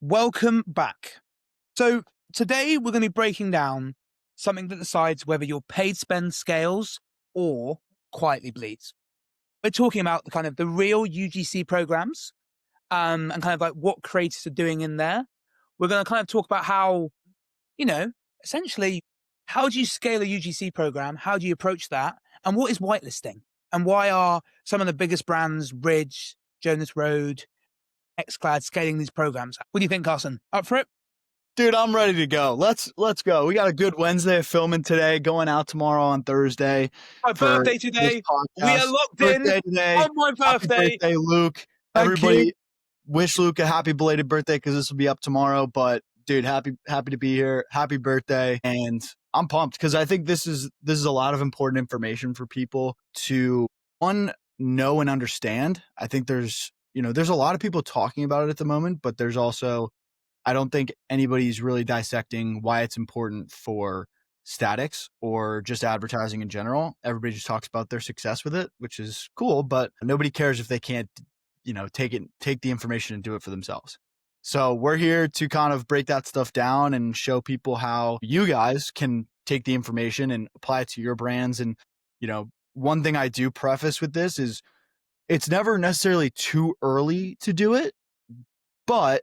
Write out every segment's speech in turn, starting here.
Welcome back. So today we're going to be breaking down something that decides whether your paid spend scales or quietly bleeds. We're talking about the real UGC programs, and kind of like what creators are doing in there. We're going to kind of talk about how, you know, essentially, how do you scale a UGC program? How do you approach that? And what is whitelisting? And why are some of the biggest brands, Ridge, Jonas Road, Xclad, scaling these programs? What do you think, Carson? Up for it? Dude, I'm ready to go. Let's go. We got a good Wednesday of filming today, going out tomorrow on Thursday My for birthday this today. We are podcast. locked in Birthday today. on my Happy birthday. birthday, Luke. Thank you. Everybody wish Luke a happy belated birthday because this will be up tomorrow. But dude, happy to be here. Happy birthday. And I'm pumped because I think this is a lot of important information for people to know and understand. I think there's a lot of people talking about it at the moment, but there's also I don't think anybody's really dissecting why it's important for statics or just advertising in general. Everybody just talks about their success with it, which is cool, but nobody cares if they can't, take the information and do it for themselves. So we're here to kind of break that stuff down and show people how you guys can take the information and apply it to your brands. And, one thing I do preface with this is it's never necessarily too early to do it, but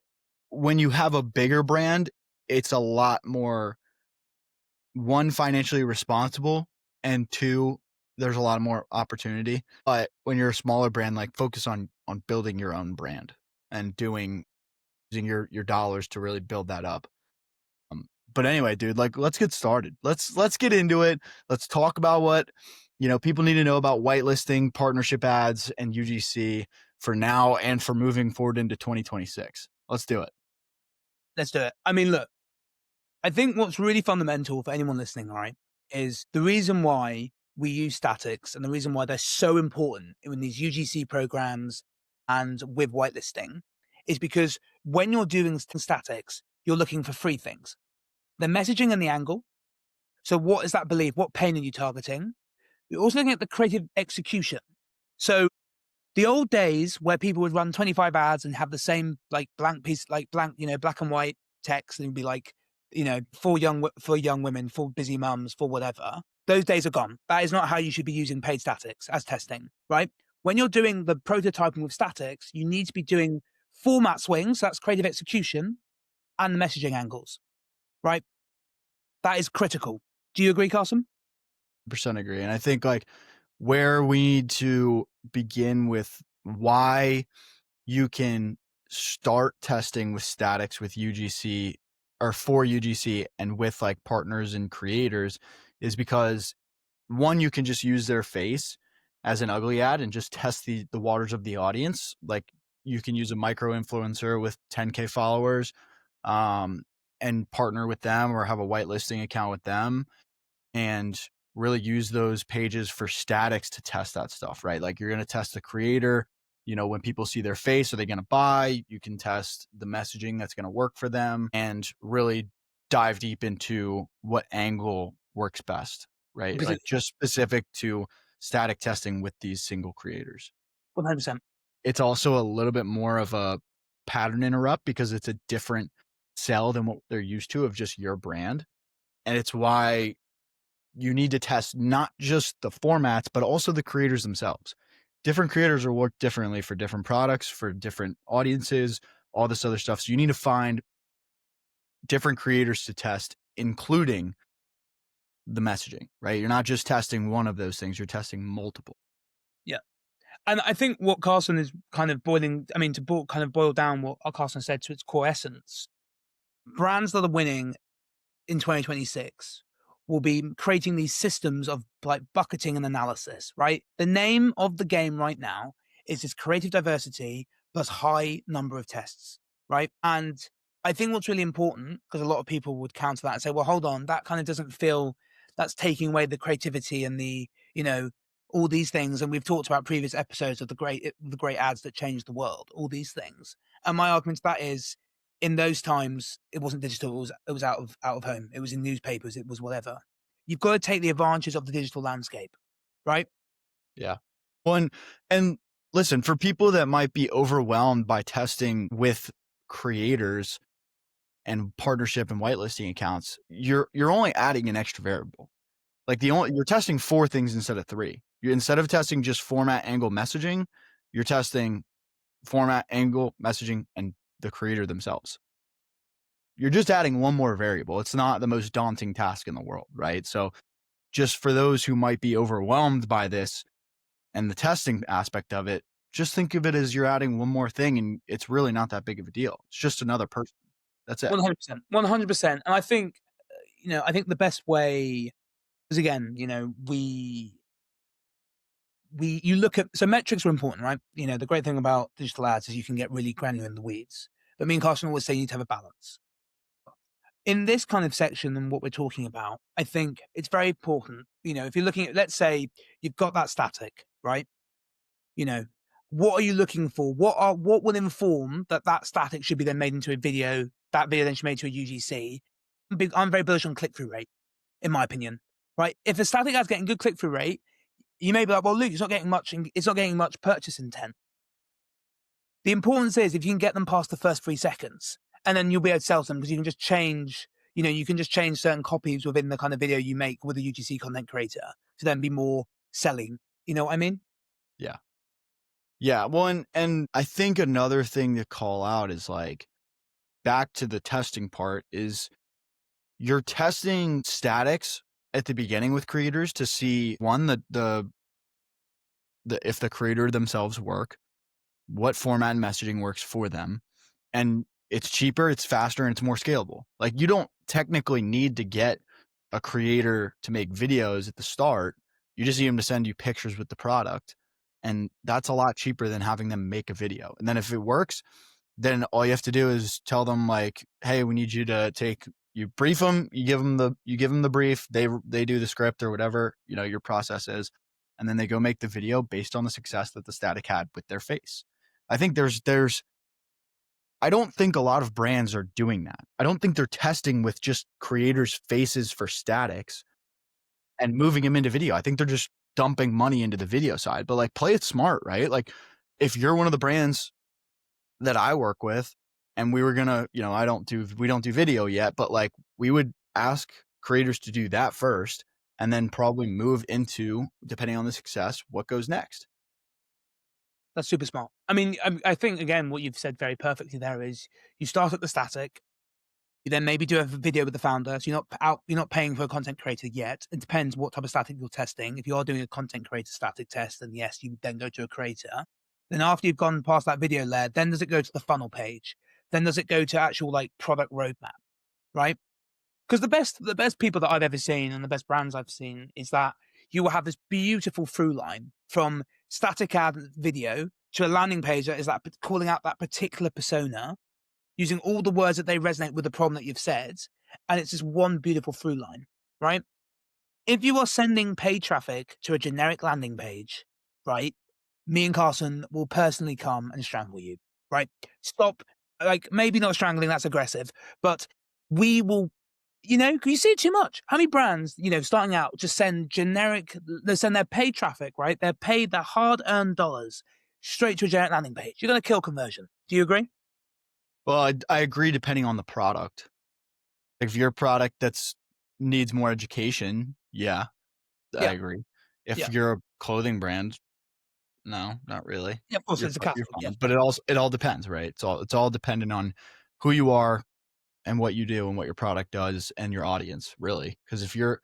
when you have a bigger brand, it's a lot more, one, financially responsible, and two, there's a lot more opportunity. But when you're a smaller brand, like focus on building your own brand and using your dollars to really build that up. But anyway, dude, like let's get started. Let's get into it. Let's talk about what people need to know about whitelisting, partnership ads, and UGC for now and for moving forward into 2026. Let's do it. Let's do it. I mean, look, I think what's really fundamental for anyone listening, right, is the reason why we use statics and the reason why they're so important in these UGC programs and with whitelisting is because when you're doing statics, you're looking for three things: the messaging and the angle. So what is that belief? What pain are you targeting? You're also looking at the creative execution. So the old days where people would run 25 ads and have the same like blank piece, like blank, black and white text, and it'd be like, for young women, for busy mums, for whatever. Those days are gone. That is not how you should be using paid statics as testing, right? When you're doing the prototyping with statics, you need to be doing format swings. That's creative execution and the messaging angles, right? That is critical. Do you agree, Carson? Percent agree. And I think like where we need to begin with why you can start testing with statics with UGC or for UGC and with like partners and creators is because one, you can just use their face as an ugly ad and just test the waters of the audience. Like you can use a micro influencer with 10K followers and partner with them or have a whitelisting account with them and really use those pages for statics to test that stuff, right? Like you're going to test the creator, when people see their face, are they going to buy? You can test the messaging that's going to work for them and really dive deep into what angle works best, right? Like just specific to static testing with these single creators. 100%. It's also a little bit more of a pattern interrupt because it's a different sell than what they're used to of just your brand. And it's why you need to test not just the formats, but also the creators themselves. Different creators will work differently for different products, for different audiences, all this other stuff. So you need to find different creators to test, including the messaging, right? You're not just testing one of those things, you're testing multiple. Yeah. And I think what Carson is kind of boil down what Carson said to its core essence, brands that are winning in 2026 will be creating these systems of like bucketing and analysis, right? The name of the game right now is this creative diversity plus high number of tests, right? And I think what's really important, because a lot of people would counter that and say, well, hold on, that kind of doesn't feel, that's taking away the creativity and the, all these things. And we've talked about previous episodes of the great ads that changed the world, all these things. And my argument to that is, in those times, it wasn't digital. It was out of home. It was in newspapers. It was whatever. You've got to take the advantage of the digital landscape, right? Yeah. One, and listen, for people that might be overwhelmed by testing with creators, and partnership and whitelisting accounts, you're only adding an extra variable. Like you're testing 4 things instead of 3. Instead of testing just format, angle, messaging, you're testing format, angle, messaging, and the creator themselves. You're just adding one more variable. It's not the most daunting task in the world, right? So just for those who might be overwhelmed by this and the testing aspect of it, just think of it as you're adding one more thing, and it's really not that big of a deal. It's just another person. That's it. 100%, 100%. And I think, I think the best way, because again, you look at, so metrics are important, right? The great thing about digital ads is you can get really granular in the weeds. But me and Carson always say you need to have a balance. In this kind of section and what we're talking about, I think it's very important. If you're looking at, let's say you've got that static, right? You know, what are you looking for? What will inform that static should be then made into a video? That video then should be made to a UGC. I'm very bullish on click-through rate, in my opinion. Right? If a static ad's getting good click-through rate, you may be like, well, Luke, it's not getting much purchase intent. The importance is if you can get them past the first 3 seconds, and then you'll be able to sell them because you can just change, certain copies within the kind of video you make with a UGC content creator to then be more selling. You know what I mean? Yeah. Yeah. Well, and I think another thing to call out is like back to the testing part is you're testing statics at the beginning with creators to see one, the if the creator themselves work, what format and messaging works for them. And it's cheaper, it's faster, and it's more scalable. Like you don't technically need to get a creator to make videos at the start. You just need them to send you pictures with the product. And that's a lot cheaper than having them make a video. And then if it works, then all you have to do is tell them like, hey, we need you to you brief them, you give them the brief, they do the script or whatever, your process is. And then they go make the video based on the success that the static had with their face. I think I don't think a lot of brands are doing that. I don't think they're testing with just creators' faces for statics and moving them into video. I think they're just dumping money into the video side, but like play it smart, right? Like if you're one of the brands that I work with and we were going to, we don't do video yet, but like we would ask creators to do that first and then probably move into, depending on the success, what goes next. That's super smart. I mean, I think, again, what you've said very perfectly there is you start at the static, you then maybe do a video with the founder. So you're not paying for a content creator yet. It depends what type of static you're testing. If you are doing a content creator static test, then yes, you then go to a creator. Then after you've gone past that video layer, then does it go to the funnel page? Then does it go to actual like product roadmap, right? Because the best people that I've ever seen and the best brands I've seen is that you will have this beautiful through line from static ad video to a landing page that is that calling out that particular persona, using all the words that they resonate with the problem that you've said, and it's just one beautiful through line, right? If you are sending paid traffic to a generic landing page, right, me and Carson will personally come and strangle you, right? Stop, like maybe not strangling, that's aggressive, but we will, you see it too much. How many brands, starting out just send they send their paid traffic, right? They're paid their hard-earned dollars straight to a generic landing page. You're going to kill conversion. Do you agree? Well, I agree depending on the product. If your product needs more education, yeah, I agree. If you're a clothing brand, no, not really. Yeah, of course, it's a classic. Yeah. But it all depends, right? It's all dependent on who you are and what you do and what your product does and your audience, really. Because if you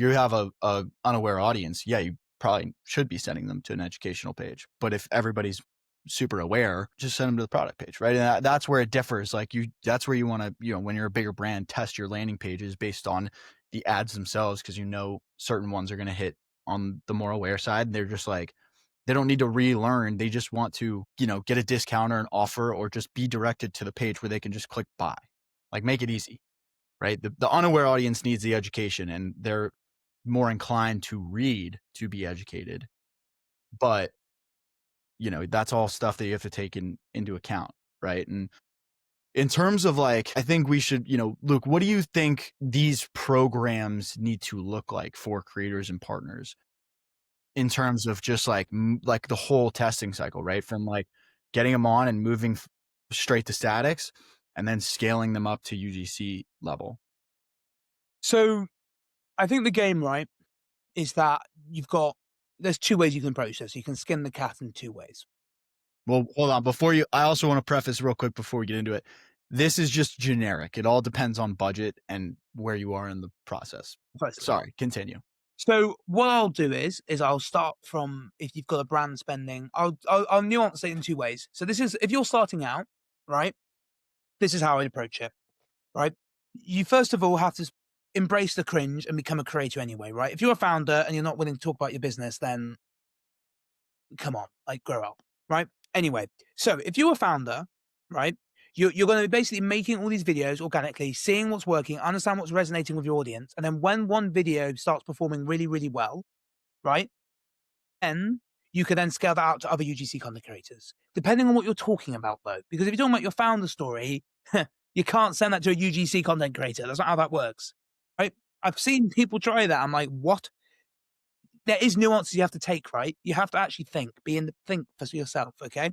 have a unaware audience, yeah, you probably should be sending them to an educational page. But if everybody's super aware, just send them to the product page, right? And that's where it differs. Like that's where you want to, when you're a bigger brand, test your landing pages based on the ads themselves, because certain ones are going to hit on the more aware side. They're just like, they don't need to relearn. They just want to, get a discount or an offer or just be directed to the page where they can just click buy. Like make it easy, right? The unaware audience needs the education and they're more inclined to read to be educated. But, that's all stuff that you have to take into account, right? And in terms of like, I think we should, Luke, what do you think these programs need to look like for creators and partners in terms of just like the whole testing cycle, right? From like getting them on and moving straight to statics, and then scaling them up to UGC level. So I think the game, right, is that there's two ways you can approach this. You can skin the cat in two ways. Well, hold on. I also want to preface real quick before we get into it. This is just generic. It all depends on budget and where you are in the process. First of all. Sorry, continue. So what I'll do is I'll start from if you've got a brand spending, I'll nuance it in two ways. So this is if you're starting out, right? This is how I'd approach it, right? You first of all have to embrace the cringe and become a creator anyway, right? If you're a founder and you're not willing to talk about your business, then come on, like grow up, right? Anyway, so if you're a founder, right, you're going to be basically making all these videos organically, seeing what's working, understand what's resonating with your audience, and then when one video starts performing really, really well, right, then you can then scale that out to other UGC content creators, depending on what you're talking about, though. Because if you're talking about your founder story, you can't send that to a UGC content creator. That's not how that works, right? I've seen people try that. I'm like, what? There is nuances you have to take, right? You have to actually think, think for yourself, okay?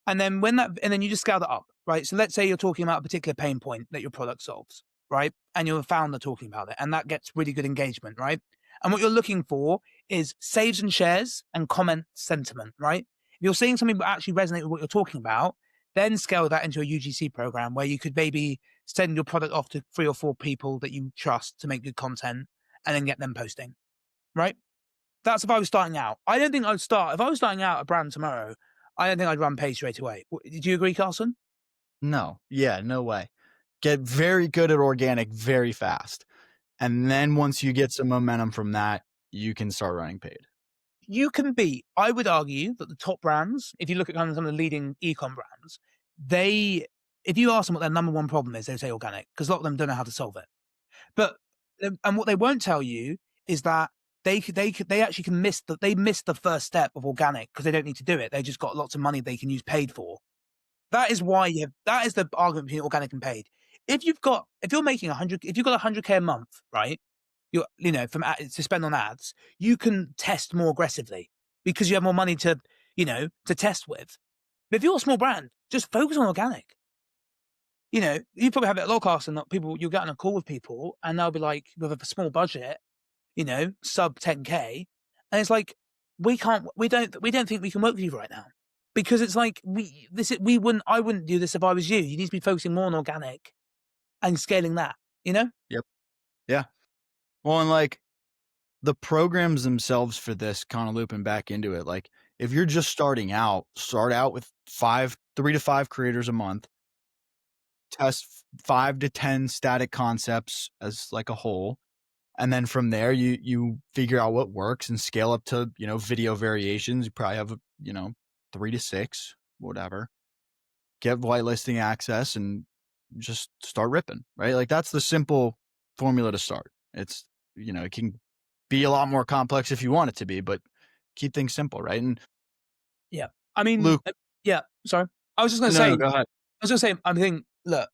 And then and then you just scale that up, right? So let's say you're talking about a particular pain point that your product solves, right? And you're a founder talking about it, and that gets really good engagement, right? And what you're looking for is saves and shares and comment sentiment, right? If you're seeing something that actually resonate with what you're talking about, then scale that into a UGC program where you could maybe send your product off to 3 or 4 people that you trust to make good content and then get them posting, right? That's if I was starting out. I don't think I'd start if I was starting out a brand tomorrow, I don't think I'd run paid straight away. Do you agree, Carson? No. Yeah, no way. Get very good at organic very fast. And then once you get some momentum from that, you can start running paid. I would argue that the top brands, if you look at kind of some of the leading e-com brands, if you ask them what their number one problem is, they say organic, because a lot of them don't know how to solve it. But, and what they won't tell you is that they actually can miss the first step of organic because they don't need to do it. They just got lots of money they can use paid for. That is why that is the argument between organic and paid. If you're making if you've got 100K a month, right? To spend on ads, you can test more aggressively because you have more money to test with. But if you're a small brand, just focus on organic. You probably have it a lot, Carson, that you'll get on a call with people and they'll be like, with a small budget, sub 10K. And it's like, we don't think we can work with you right now because it's like, I wouldn't do this if I was you. You need to be focusing more on organic and scaling that, Yep. Yeah. Well, and like the programs themselves for this, kind of looping back into it, like if you're just starting out, start out with 3 to 5 creators a month, test 5 to 10 static concepts as like a whole. And then from there, you figure out what works and scale up to, video variations. You probably have, 3 to 6, whatever. Get whitelisting access and just start ripping, right? Like that's the simple formula to start. It's, it can be a lot more complex if you want it to be, but keep things simple, right? And yeah, I mean, Luke, yeah, sorry. I was just going to no, say, no, go ahead. I was going to say, I think, look,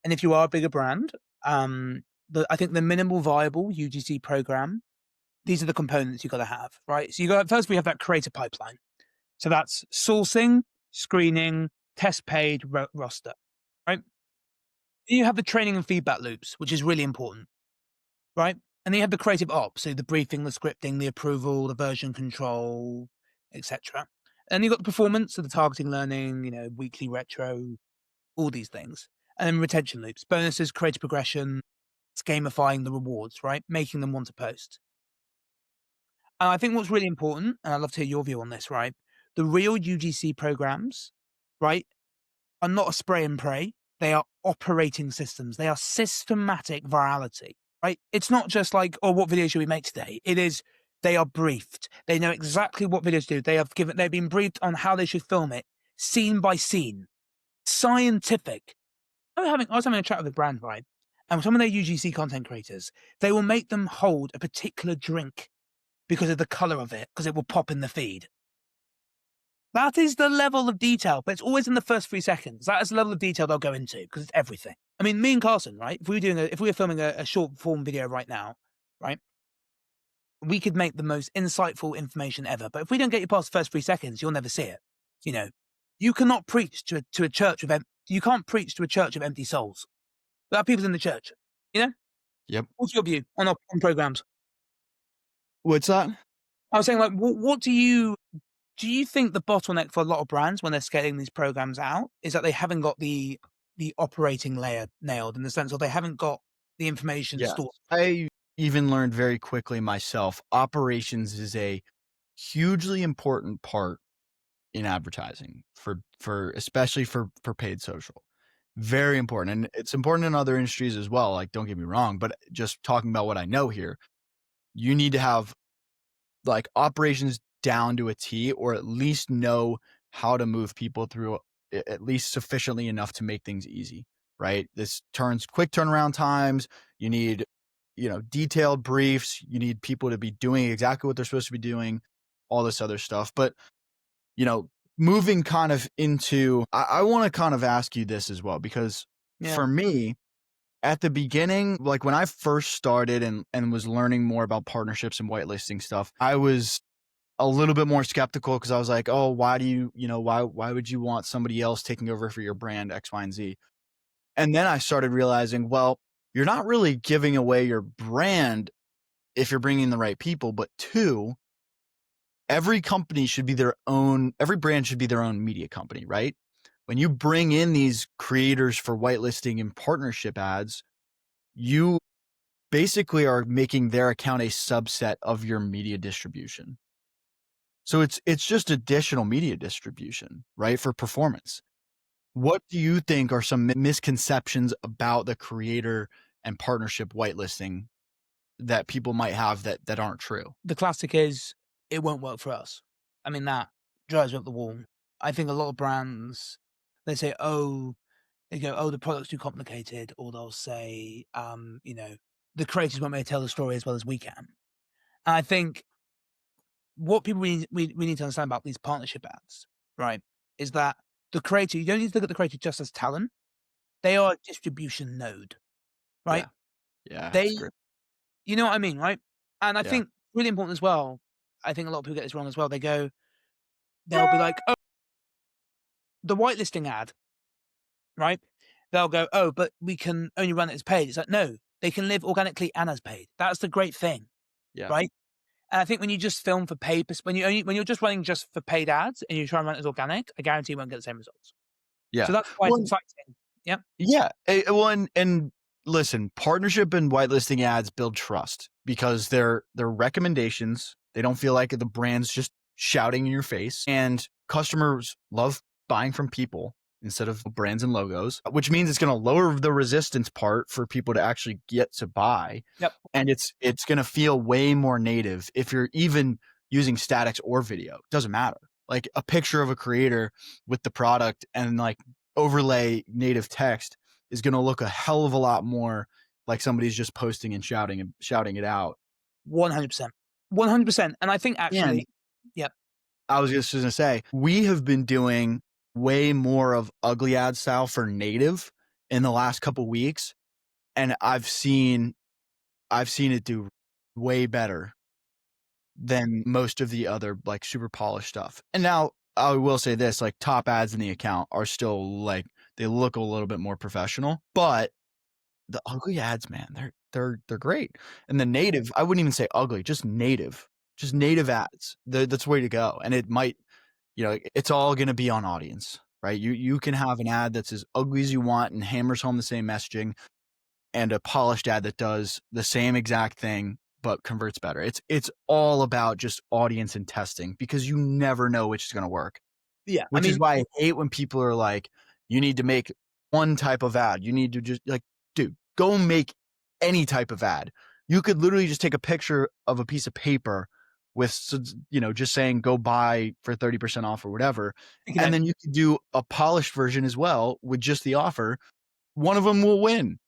and if you are a bigger brand, I think the minimal viable UGC program, these are the components you got to have, right? So first we have that creator pipeline. So that's sourcing, screening, test paid, roster, right? Then you have the training and feedback loops, which is really important, right? And then you have the creative ops, so the briefing, the scripting, the approval, the version control, etc. And you've got the performance, so the targeting learning, weekly retro, all these things. And then retention loops, bonuses, creative progression, it's gamifying the rewards, right? Making them want to post. And I think what's really important, and I'd love to hear your view on this, right? The real UGC programs, right, are not a spray and pray. They are operating systems. They are systematic virality, right? It's not just like, oh, what video should we make today? It is, they are briefed. They know exactly what videos to do. They've been briefed on how they should film it, scene by scene, scientific. I was having a chat with a brand, right? And some of their UGC content creators, they will make them hold a particular drink because of the color of it, because it will pop in the feed. That is the level of detail, but it's always in the first 3 seconds. That is the level of detail they'll go into because it's everything. I mean, me and Carson, right? If we were filming a short form video right now, right? We could make the most insightful information ever. But if we don't get you past the first 3 seconds, you'll never see it. You cannot preach to a church with You can't preach to a church of empty souls. There are people in the church, you know? Yep. What's your view on programs? What's that? I was saying, like, what do you think the bottleneck for a lot of brands when they're scaling these programs out is that they haven't got the operating layer nailed in the sense of they haven't got the information Yeah. stored? I even learned very quickly myself, operations is a hugely important part in advertising for especially for paid social. Very important, and it's important in other industries as well, like, don't get me wrong, but just talking about what I know here, you need to have, like, operations down to a T, or at least know how to move people through at least sufficiently enough to make things easy, right? This turns quick turnaround times. You need, detailed briefs. You need people to be doing exactly what they're supposed to be doing, all this other stuff. But, you know, moving kind of into, I want to kind of ask you this as well, because Yeah. for me, at the beginning, like when I first started and was learning more about partnerships and whitelisting stuff, I was a little bit more skeptical because I was like, "Oh, why do why would you want somebody else taking over for your brand X, Y, and Z?" And then I started realizing, well, you're not really giving away your brand if you're bringing the right people, but two, every brand should be their own media company, right? When you bring in these creators for whitelisting and partnership ads, you basically are making their account a subset of your media distribution. So it's just additional media distribution, right, for performance. What do you think are some misconceptions about the creator and partnership whitelisting that people might have that aren't true? The classic is, "It won't work for us." I mean, that drives me up the wall. I think a lot of brands, they say, "Oh," they go, "Oh, the product's too complicated," or they'll say, "The creators won't be able to tell the story as well as we can." And I think what people we need to understand about these partnership ads, right, is that the creator, you don't need to look at the creator just as talent. They are a distribution node, right? Yeah. Yeah, They it's great. You know what I mean, right? And I Yeah. think really important as well, I think a lot of people get this wrong as well. They'll be like, "Oh, the whitelisting ad," right? They'll go, "Oh, but we can only run it as paid." It's like, no, they can live organically and as paid. That's the great thing, Yeah. right? And I think when you just film for paid, when you're just running just for paid ads and you try and run it as organic, I guarantee you won't get the same results. So Yeah. that's why it's Well, exciting. Yeah, yeah. Well, and listen, partnership and whitelisting ads build trust because they're recommendations. They don't feel like the brand's just shouting in your face, and customers love buying from people instead of brands and logos, which means it's going to lower the resistance part for people to actually get to buy, yep, and it's going to feel way more native if you're even using statics or video. It doesn't matter. Like a picture of a creator with the product and like overlay native text is going to look a hell of a lot more like somebody's just posting and shouting it out. 100%, 100%. And I think And actually, yeah, I was just going to say, we have been doing way more of ugly ad style for native in the last couple weeks, and I've seen it do way better than most of the other like super polished stuff. And now I will say this, like top ads in the account are still like they look a little bit more professional, but the ugly ads, man, they're great. And the native, I wouldn't even say ugly, just native ads. That's the way to go. And it might, it's all going to be on audience, right? You can have an ad that's as ugly as you want and hammers home the same messaging, and a polished ad that does the same exact thing but converts better. It's all about just audience and testing because you never know which is going to work. yeah. I Which is mean, why I hate when people are like, you need to make one type of ad. You need to just like, dude, go make any type of ad. You could literally just take a picture of a piece of paper with, just saying go buy for 30% off or whatever. And then you could do a polished version as well with just the offer. One of them will win.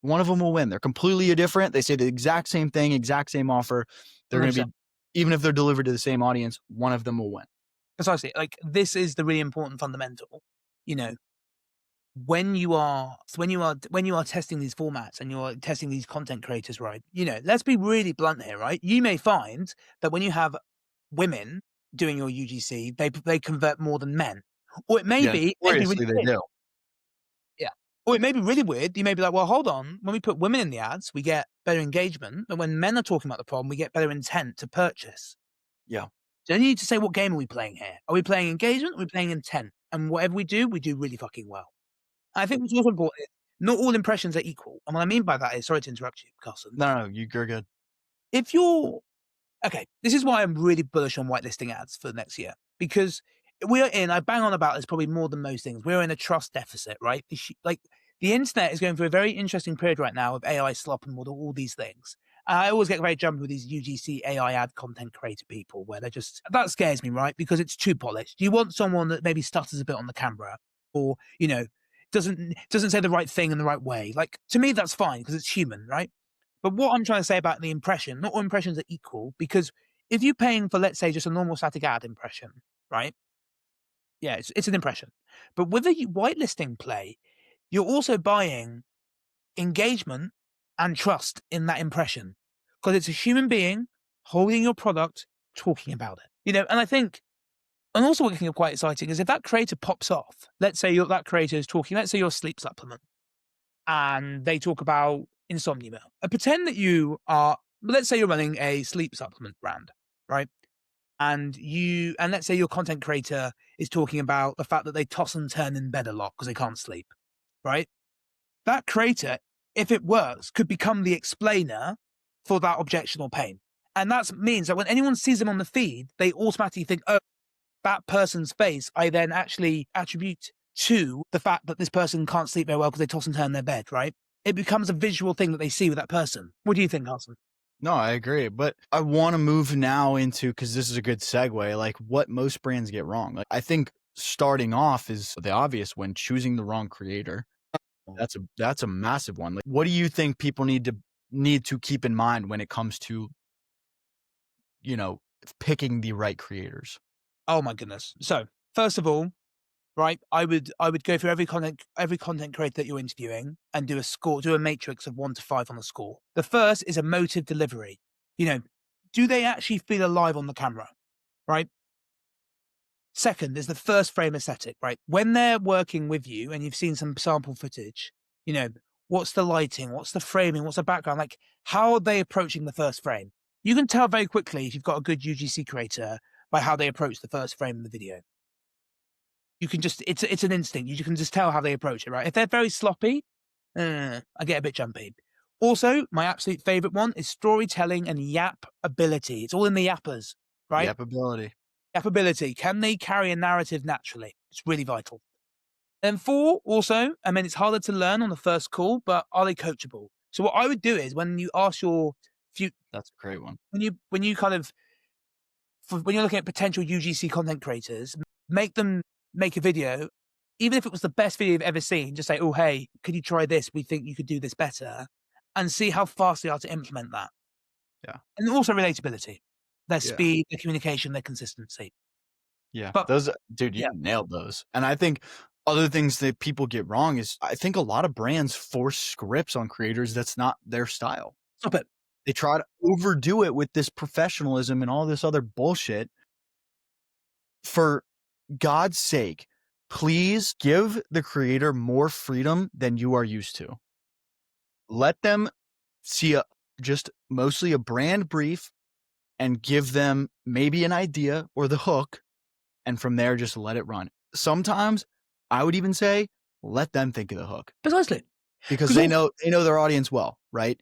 One of them will win. They're completely different. They say the exact same thing, exact same offer. They're going to 100%. be, even if they're delivered to the same audience, one of them will win. Precisely. Like, this is the really important fundamental. You know, when you are testing these formats and you're testing these content creators, right? Let's be really blunt here, right? You may find that when you have women doing your UGC, they convert more than men, or it may Yeah, be they do really seriously, they big. do. Or it may be really weird. You may be like, well, hold on. When we put women in the ads, we get better engagement. But when men are talking about the problem, we get better intent to purchase. Yeah. So you need to say, what game are we playing here? Are we playing engagement? Or are we playing intent? And whatever we do really fucking well. I think what's also important is not all impressions are equal. And what I mean by that is, sorry to interrupt you, Carson. No, you're good. If you're okay, this is why I'm really bullish on whitelisting ads for next year, because I bang on about this probably more than most things. We're in a trust deficit, right? The internet is going through a very interesting period right now of AI slop and all these things. I always get very jumpy with these UGC AI ad content creator people where that scares me, right? Because it's too polished. You want someone that maybe stutters a bit on the camera or, doesn't say the right thing in the right way. Like, to me, that's fine because it's human, right? But what I'm trying to say about the impression, not all impressions are equal, because if you're paying for, let's say, just a normal static ad impression, right? Yeah, it's an impression. But with a whitelisting play, you're also buying engagement and trust in that impression because it's a human being holding your product, talking about it. And I think, and also what I think is quite exciting is if that creator pops off, let's say that creator is talking, let's say you're a sleep supplement and they talk about insomnia. Pretend that let's say you're running a sleep supplement brand, right? And let's say your content creator is talking about the fact that they toss and turn in bed a lot because they can't sleep, right? That creator, if it works, could become the explainer for that objection or pain. And that means that when anyone sees them on the feed, they automatically think, oh, that person's face, I then actually attribute to the fact that this person can't sleep very well because they toss and turn in their bed, right? It becomes a visual thing that they see with that person. What do you think, Carson? No, I agree. But I want to move now into, because this is a good segue, like what most brands get wrong. Like, I think starting off is the obvious one, choosing the wrong creator. That's a massive one. Like, what do you think people need to keep in mind when it comes to, picking the right creators? Oh my goodness. So, first of all, right, I would go through every content creator that you're interviewing and do a matrix of 1 to 5 on the score. The first is emotive delivery. Do they actually feel alive on the camera, right? Second is the first frame aesthetic, right? When they're working with you and you've seen some sample footage, what's the lighting, what's the framing, what's the background, like how are they approaching the first frame? You can tell very quickly if you've got a good UGC creator by how they approach the first frame of the video. You can just, it's an instinct. You can just tell how they approach it, right? If they're very sloppy, I get a bit jumpy. Also, my absolute favorite one is storytelling and yap ability. It's all in the yappers, right? Yep, ability. Yap ability. Can they carry a narrative naturally? It's really vital. And 4, also, I mean, it's harder to learn on the first call, but are they coachable? So what I would do is when you ask That's a great one. when you kind of, when you're looking at potential UGC content creators, make them make a video, even if it was the best video you've ever seen, just say, oh, hey, could you try this? We think you could do this better, and see how fast they are to implement that. Yeah. And also relatability, their Yeah. speed, their communication, their consistency. Yeah. But Those, dude, you yeah, nailed those. And I think other things that people get wrong is I think a lot of brands force scripts on creators that's not their style. stop it. They try to overdo it with this professionalism and all this other bullshit. For God's sake, please give the creator more freedom than you are used to. Let them see just mostly a brand brief and give them maybe an idea or the hook, and from there just let it run. Sometimes I would even say let them think of the hook Precisely. because they know their audience well, right?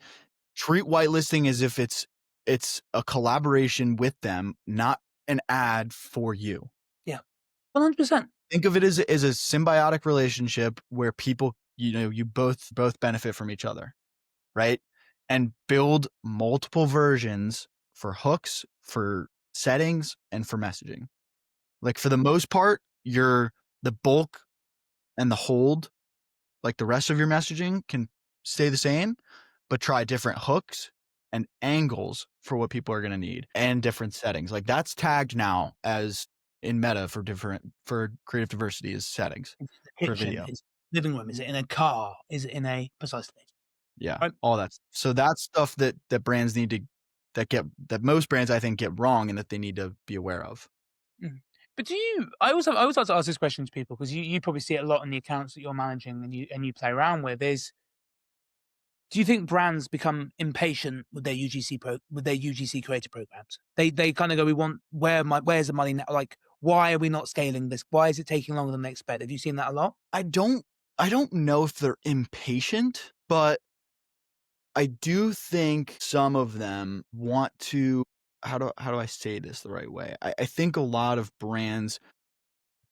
Treat whitelisting as if it's a collaboration with them, not an ad for you. Yeah, 100%. Think of it as a symbiotic relationship where people, you both benefit from each other, right? And build multiple versions for hooks, for settings, and for messaging. Like for the most part, the bulk and the hold, like the rest of your messaging can stay the same, but try different hooks and angles for what people are going to need and different settings. Like that's tagged now as in Meta for creative diversity is settings for Kitchen, video. his living room, is it in a car? Is it in a precisely? Yeah. Right. All that. So that's stuff that brands need to, that most brands I think get wrong and that they need to be aware of. Mm. But do you? I always like to ask this question to people because you probably see it a lot in the accounts that you're managing and you play around with. Is do you think brands become impatient with their with their UGC creator programs? They kind of go, we want where's the money now? Like, why are we not scaling this? Why is it taking longer than they expect? Have you seen that a lot? I don't know if they're impatient, but I do think some of them want to. How do I say this the right way? I think a lot of brands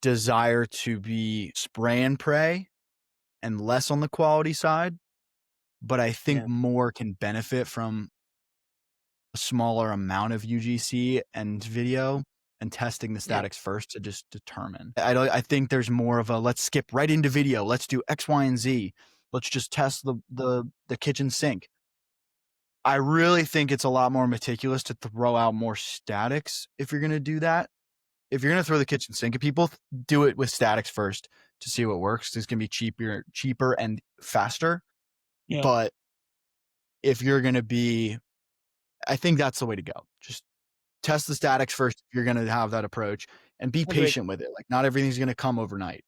desire to be spray and pray and less on the quality side, but I think Yeah, more can benefit from a smaller amount of UGC and video and testing the yeah, statics first to just determine. I think there's more of a let's skip right into video. Let's do X, Y, and Z. Let's just test the kitchen sink. I really think it's a lot more meticulous to throw out more statics if you're gonna do that. If you're gonna throw the kitchen sink at people, do it with statics first to see what works. It's gonna be cheaper and faster. yeah. But if you're gonna be, I think that's the way to go. Just test the statics first if you're gonna have that approach and be Agreed. patient with it. Like not everything's gonna come overnight.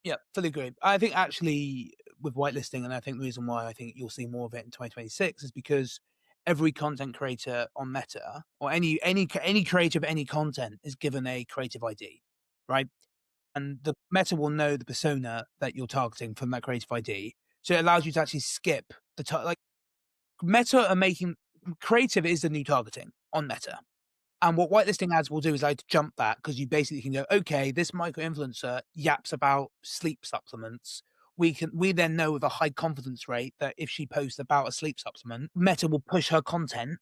Yeah, fully agree. I think actually with whitelisting, and I think the reason why I think you'll see more of it in 2026 is because every content creator on Meta or any creator of any content is given a creative ID, right? And the Meta will know the persona that you're targeting from that creative ID, so it allows you to actually skip like Meta are making creative is the new targeting on Meta. And what whitelisting ads will do is like jump that because you basically can go, okay, this micro influencer yaps about sleep supplements. We then know with a high confidence rate that if she posts about a sleep supplement, Meta will push her content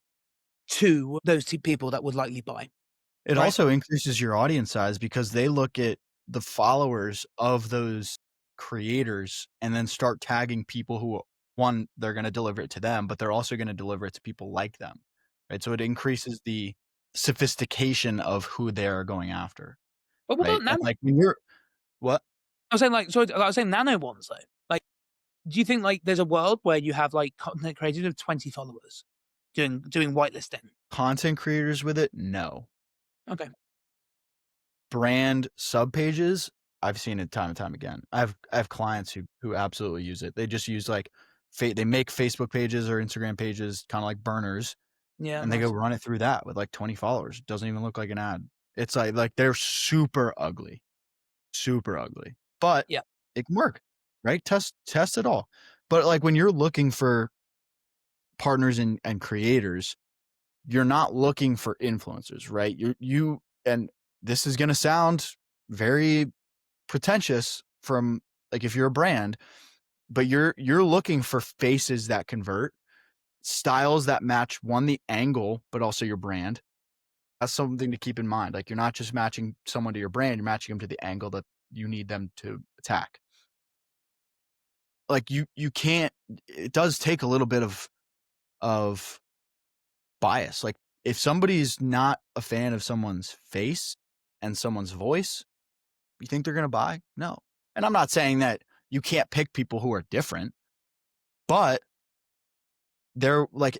to those two people that would likely buy. It Right? also increases your audience size because they look at the followers of those creators and then start tagging people who, one, they're going to deliver it to them, but they're also going to deliver it to people like them. Right. So it increases the sophistication of who they're going after. But what Right. about And nano? like when you're, what? I was saying like sorry, I was saying nano ones though. Like, do you think like there's a world where you have like content creators with 20 followers doing whitelisting? Content creators with it? No. Okay. Brand sub pages, I've seen it time and time again. I have clients who absolutely use it. They just use like they make Facebook pages or Instagram pages kind of like burners, Yeah, and they go nice. run it through that with like 20 followers. It doesn't even look like an ad. It's like they're super ugly, but Yeah. it can work, right? Test it all. But like when you're looking for partners and creators, you're not looking for influencers, right? And this is going to sound very pretentious from like if you're a brand, but you're looking for faces that convert, styles that match one the angle, but also your brand. That's something to keep in mind. Like you're not just matching someone to your brand, you're matching them to the angle that you need them to attack. Like you can't. It does take a little bit of bias. Like if somebody's not a fan of someone's face and someone's voice, you think they're gonna buy? No. And I'm not saying that you can't pick people who are different, but they're like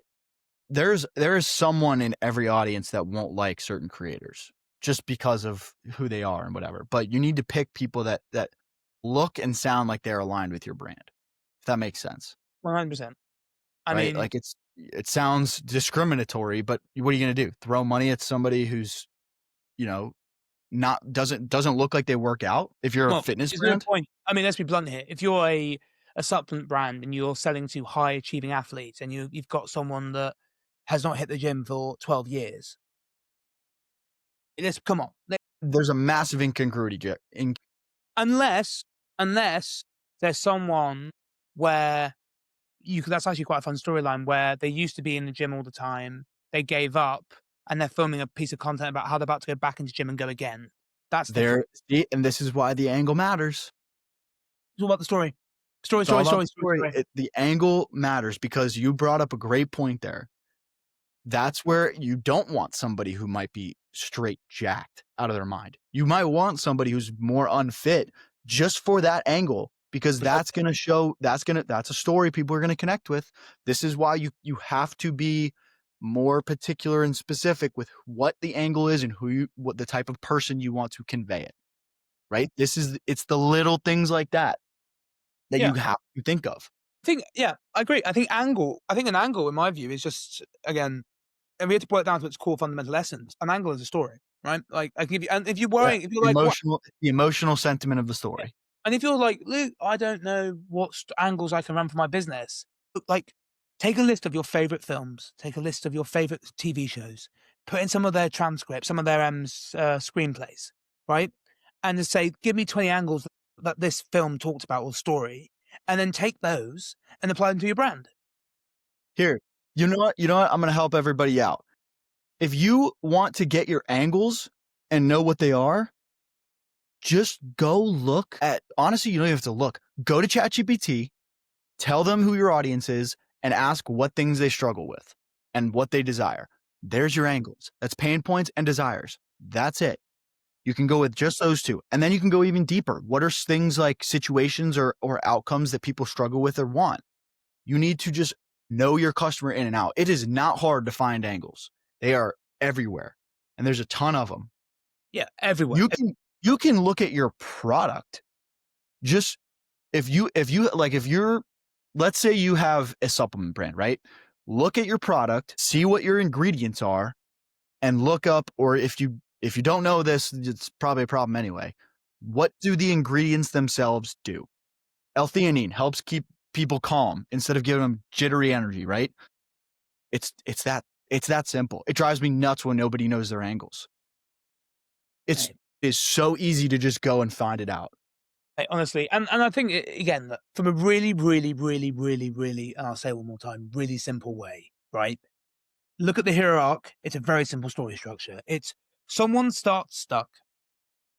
there is someone in every audience that won't like certain creators just because of who they are and whatever. But you need to pick people that look and sound like they're aligned with your brand. If that makes sense. 100%. I Right? mean, Like it sounds discriminatory, but what are you going to do? Throw money at somebody who's, you know, not doesn't look like they work out if you're a well, fitness there's no brand? point. I mean, let's be blunt here. If you're a supplement brand and you're selling to high achieving athletes and you've got someone that has not hit the gym for 12 years, let's come on. There's a massive incongruity Unless unless there's someone where you could that's actually quite a fun storyline where they used to be in the gym all the time, they gave up, and they're filming a piece of content about how they're about to go back into gym and go again. That's different. there. See, and this is why the angle matters. It's all about the story. Story, It's all story, about story, the story, story. story. The angle matters because you brought up a great point there. That's where you don't want somebody who might be straight jacked out of their mind. You might want somebody who's more unfit just for that angle because that's going to show that's a story people are going to connect with. This is why you have to be more particular and specific with what the angle is and what the type of person you want to convey it, right? It's the little things like that that Yeah. you have to think of. Yeah, I agree. I think an angle in my view is just, again, and we have to boil it down to its core fundamental essence. An angle is a story, right? Like, I give you, and if you're Yeah, worrying, if you're like, what? the emotional sentiment of the Yeah. story. And if you're like, Luke, I don't know what angles I can run for my business. Look, like, take a list of your favorite films, take a list of your favorite TV shows, put in some of their transcripts, some of their screenplays, right? And just say, give me 20 angles that this film talked about or story, and then take those and apply them to your brand. Here, you know what? I'm gonna help everybody out. If you want to get your angles and know what they are, just go look at honestly, you don't even have to look. Go to ChatGPT, tell them who your audience is, and ask what things they struggle with and what they desire. There's your angles. That's pain points and desires. That's it. You can go with just those two. And then you can go even deeper. What are things like situations or outcomes that people struggle with or want? You need to just know your customer in and out. It is not hard to find angles. They are everywhere. And there's a ton of them. Yeah, everywhere. You can look at your product. Just if you're let's say you have a supplement brand, right? Look at your product, see what your ingredients are, and look up, or if you don't know this, it's probably a problem anyway. What do the ingredients themselves do? L-theanine helps keep people calm instead of giving them jittery energy, right? It's that simple. It drives me nuts when nobody knows their angles. It's Right. is so easy to just go and find it out. Like, honestly, and I think again that from a really, really, really, really, really, and I'll say it one more time, really simple way, right? Look at the hero arc. It's a very simple story structure. It's someone starts stuck,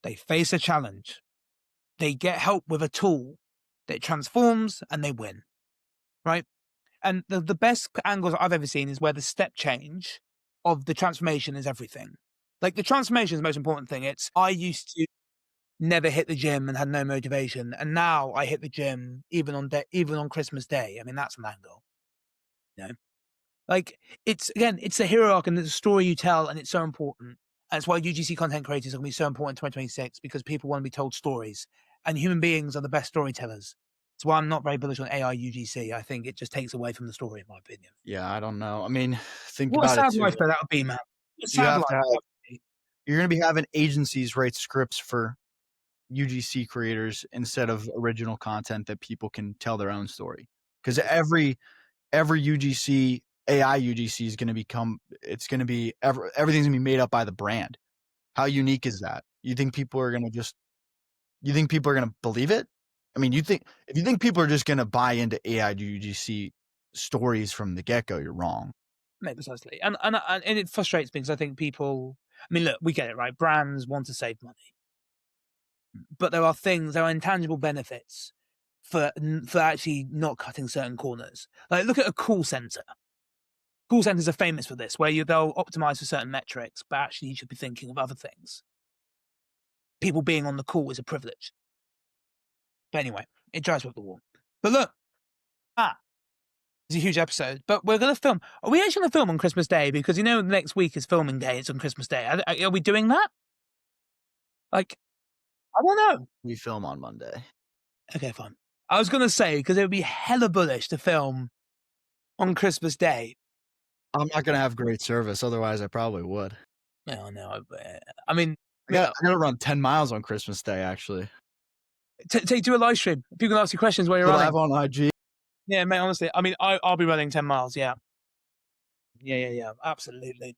they face a challenge, they get help with a tool that transforms, and they win, right? And the best angles I've ever seen is where the step change of the transformation is everything. Like, the transformation is the most important thing. It's, I used to never hit the gym and had no motivation, and now I hit the gym even on Christmas Day. I mean, that's an angle, you know? Like, it's a hero arc and it's a story you tell, and it's so important. And it's why UGC content creators are gonna be so important in 2026, because people wanna be told stories, and human beings are the best storytellers. That's why I'm not very bullish on AI UGC. I think it just takes away from the story, in my opinion. Yeah, I don't know. I mean, think What a about it sad too. life that would be, man. What a You sad have life to have that would be. you're gonna be having agencies write scripts for UGC creators instead of original content that people can tell their own story. Because every UGC AI UGC is going to become it's going to be everything's going to be made up by the brand. How unique is that? You think people are going to believe it? I mean, if you think people are just going to buy into AI UGC stories from the get go, you're wrong. No, precisely. And it frustrates me because I think people, I mean, look, we get it, right? Brands want to save money, but there are intangible benefits for actually not cutting certain corners. Like, look at a call center. Call centers are famous for this, where they'll optimize for certain metrics, but actually you should be thinking of other things. People being on the call is a privilege. But anyway, it drives me up the wall. But look, it's a huge episode. But we're going to film. Are we actually going to film on Christmas Day? Because next week is filming day. It's on Christmas Day. Are we doing that? Like, I don't know. We film on Monday. Okay, fine. I was going to say, because it would be hella bullish to film on Christmas Day. I'm not going to have great service. Otherwise, I probably would. No, no. I mean, I got to run 10 miles on Christmas Day, actually. take to a live stream. People can ask you questions while you're Live running. on IG. Yeah, mate, honestly. I mean, I'll be running 10 miles. Yeah. Yeah. Absolutely.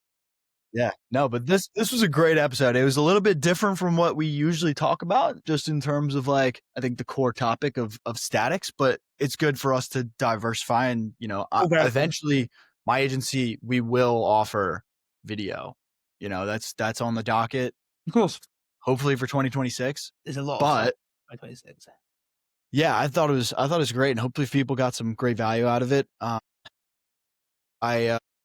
Yeah, no, but this was a great episode. It was a little bit different from what we usually talk about, just in terms of like I think the core topic of statics. But it's good for us to diversify, and eventually, my agency we will offer video. That's on the docket. Of course, hopefully for 2026. There's a lot. But 2026. Yeah, I thought it was great, and hopefully people got some great value out of it.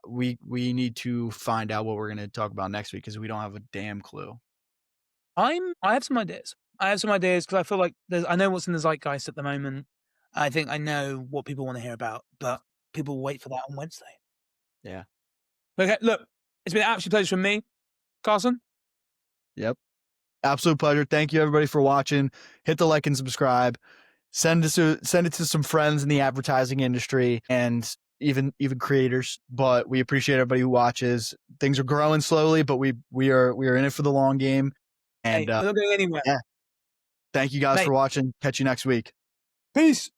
We need to find out what we're going to talk about next week because we don't have a damn clue. I have some ideas. Because I feel like I know what's in the zeitgeist at the moment. I think I know what people want to hear about, but people will wait for that on Wednesday. Yeah. Okay, look, it's been an absolute pleasure from me, Carson. Yep. Absolute pleasure. Thank you everybody for watching. Hit the like and subscribe. Send it to some friends in the advertising industry and even creators. But we appreciate everybody who watches. Things are growing slowly, but we are in it for the long game. And Hey, we're not going anywhere. yeah. Thank you guys Mate. for watching. Catch you next week. Peace.